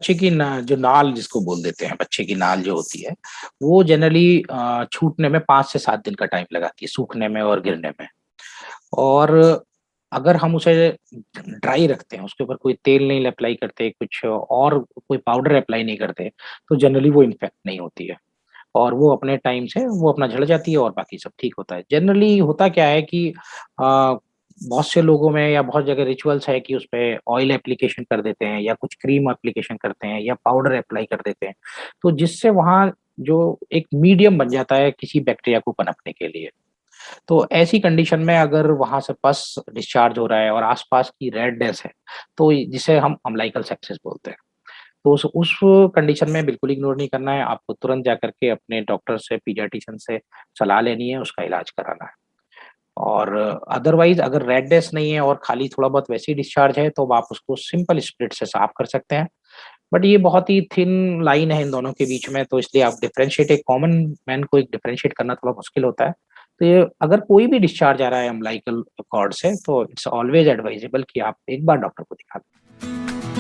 बच्चे की ना जो नाल जिसको बोल देते हैं, बच्चे की नाल जो होती है, वो जनरली छूटने में 5 से 7 दिन का टाइम लगाती है, सूखने में और गिरने में। और अगर हम उसे ड्राई रखते हैं, उसके ऊपर कोई तेल नहीं अप्लाई करते, कुछ और कोई पाउडर अप्लाई नहीं करते, तो जनरली वो इन्फेक्ट नहीं होती है और वो अपने टाइम से वो अपना झड़ जाती है और बाकी सब ठीक होता है। जनरली होता क्या है कि बहुत से लोगों में या बहुत जगह रिचुअल्स है कि उसपे ऑयल एप्लीकेशन कर देते हैं या कुछ क्रीम एप्लीकेशन करते हैं या पाउडर अप्लाई कर देते हैं। तो जिससे वहाँ जो एक मीडियम बन जाता है किसी बैक्टीरिया को पनपने के लिए। तो ऐसी कंडीशन में अगर वहाँ से पस डिस्चार्ज हो रहा है और आस-पास की रेडनेस है, तो जिसे हम अम्लाइकल सेप्सिस बोलते हैं। तो उस कंडीशन में बिल्कुल इग्नोर नहीं करना है, आपको तुरंत जाकर के अपने डॉक्टर से, पीडियाट्रिशियन से सलाह लेनी है, उसका इलाज कराना है। और अदरवाइज़ अगर रेडनेस नहीं है और खाली थोड़ा बहुत वैसे ही डिस्चार्ज है, तो आप उसको सिंपल स्प्रिट से साफ कर सकते हैं। बट ये बहुत ही थिन लाइन है इन दोनों के बीच में, तो इसलिए आप डिफरेंशिएट एक कॉमन मैन को एक डिफरेंशिएट करना थोड़ा मुश्किल होता है। तो ये अगर कोई भी डिस्चार्ज आ रहा है अम्लाइकल कॉर्ड से, तो इट्स ऑलवेज़ एडवाइजेबल कि आप एक बार डॉक्टर को दिखा लें।